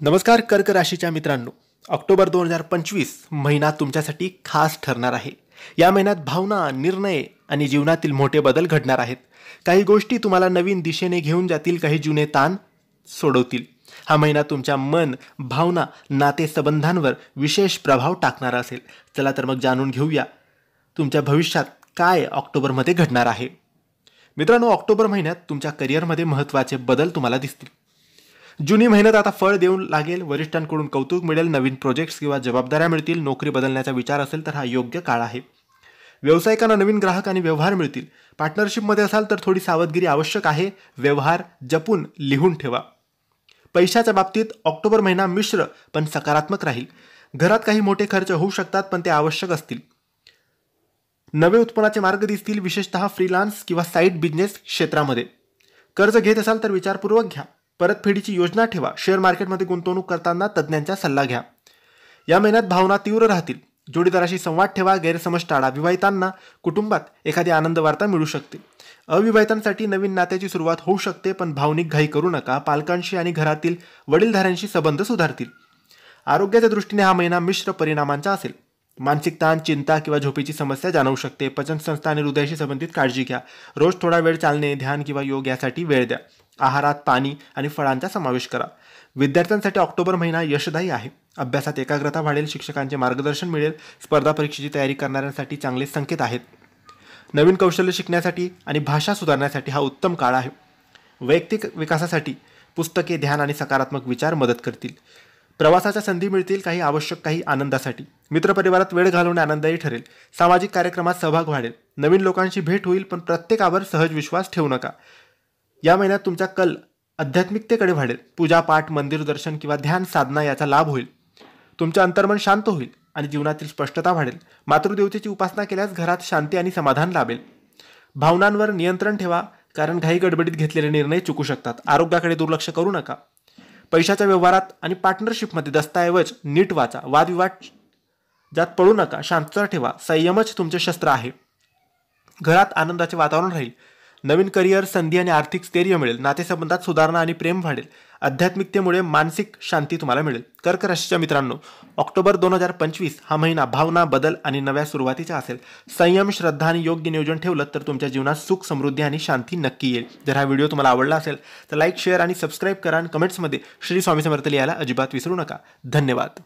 नमस्कार कर्क राशीच्या मित्रांनो, ऑक्टोबर 2025 महिना तुमच्यासाठी खास ठरणार आहे. या महिन्यात भावना, निर्णय आणि जीवनातील मोठे बदल घडणार आहेत. काही गोष्टी तुम्हाला नवीन दिशेने घेऊन जातील, काही जुने ताण सोडवतील. हा महिना तुमच्या मन, भावना, नातेसंबंधांवर विशेष प्रभाव टाकणारा असेल. चला तर मग जाणून घेऊया तुमच्या भविष्यात काय ऑक्टोबरमध्ये घडणार आहे. मित्रांनो, ऑक्टोबर महिन्यात तुमच्या करिअरमध्ये महत्त्वाचे बदल तुम्हाला दिसतील. जुनी मेहनत आता फळ देऊ लागेल. वरिष्ठांकडून कौतुक मिळेल. नवीन प्रोजेक्ट्स किंवा जबाबदाऱ्या मिळतील. नोकरी बदलण्याचा विचार असेल तर हा योग्य काळ आहे. व्यावसायिकांना नवीन ग्राहक आणि व्यवहार मिळतील. पार्टनरशिपमध्ये असाल तर थोडी सावधगिरी आवश्यक आहे. व्यवहार जपून लिहून ठेवा. पैशाच्या बाबतीत ऑक्टोबर महिना मिश्र पण सकारात्मक राहील. घरात काही मोठे खर्च होऊ शकतात पण ते आवश्यक असतील. नवे उत्पन्नाचे मार्ग दिसतील, विशेषतः फ्रीलान्स किंवा साईड बिझनेस क्षेत्रामध्ये. कर्ज घेत असाल तर विचारपूर्वक घ्या. परतफेडीची योजना ठेवा. शेअर मार्केटमध्ये गुंतवणूक करताना तज्ज्ञांचा सल्ला घ्या. या महिन्यात भावना तीव्र राहतील. जोडीदाराशी संवाद ठेवा. गैरसमज टाळा. विवाहितांना कुटुंबात एखादी आनंद वार्ता मिळू शकते. अविवाहितांसाठी नवीन नात्याची सुरुवात होऊ शकते, पण भावनिक घाई करू नका. पालकांशी आणि घरातील वडीलधाऱ्यांशी संबंध सुधारतील. आरोग्याच्या दृष्टीने हा महिना मिश्र परिणामांचा असेल. मानसिक ताण, चिंता किंवा झोपेची समस्या जाणवू शकते. पचनसंस्था आणि हृदयाशी संबंधित काळजी घ्या. रोज थोडा वेळ चालणे, ध्यान किंवा योग यासाठी वेळ द्या. आहारात पाणी आणि फळांचा समावेश करा. विद्यार्थ्यांसाठी ऑक्टोबर महिना यशदायी आहे. अभ्यासात एकाग्रता वाढेल. शिक्षकांचे मार्गदर्शन मिळेल. स्पर्धा परीक्षेची तयारी करणाऱ्यांसाठी चांगले संकेत आहेत. नवीन कौशल्य शिकण्यासाठी आणि भाषा सुधारण्यासाठी हा उत्तम काळ आहे. वैयक्तिक विकासासाठी पुस्तके, ध्यान आणि सकारात्मक विचार मदत करतील. प्रवासाच्या संधी मिळतील, काही आवश्यक, काही आनंदासाठी. मित्रपरिवारात वेळ घालवणे आनंददायी ठरेल. सामाजिक कार्यक्रमात सहभाग वाढेल. नवीन लोकांशी भेट होईल, पण प्रत्येकावर सहज विश्वास ठेवू नका. या महिन्यात तुमचा कल आध्यात्मिकतेकडे वाढेल. पूजापाठ, मंदिर दर्शन किंवा ध्यान साधना याचा लाभ होईल. तुमचे अंतर्मन शांत होईल आणि जीवनातील स्पष्टता वाढेल. मातृदेवतेची उपासना केल्यास घरात शांती आणि समाधान लाभेल. भावनांवर नियंत्रण ठेवा, कारण घाई गडबडीत घेतलेले निर्णय चुकू शकतात. आरोग्याकडे दुर्लक्ष करू नका. पैशाच्या व्यवहारात आणि पार्टनरशिपमध्ये दस्तऐवज नीट वाचा. वादविवाद ज्यात पडू नका. शांतता ठेवा. संयमच तुमचे शस्त्र आहे. घरात आनंदाचे वातावरण राहील. नवीन करिअर, संधी आणि आर्थिक स्थैर्य मिळेल. नातेसंबंधात सुधारणा आणि प्रेम वाढेल. आध्यात्मिकतेमुळे मानसिक शांती तुम्हाला मिळेल. कर्क राशीच्या मित्रांनो, ऑक्टोबर 2025 हा महिना भावना, बदल आणि नव्या सुरुवातीचा असेल. संयम, श्रद्धा आणि योग्य नियोजन ठेवलं तर तुमच्या जीवनात सुख, समृद्धी आणि शांती नक्की येईल. जर हा व्हिडिओ तुम्हाला आवडला असेल तर लाईक, शेअर आणि सबस्क्राईब करा आणि कमेंट्समध्ये श्री स्वामी समर्थ लिहायला अजिबात विसरू नका. धन्यवाद.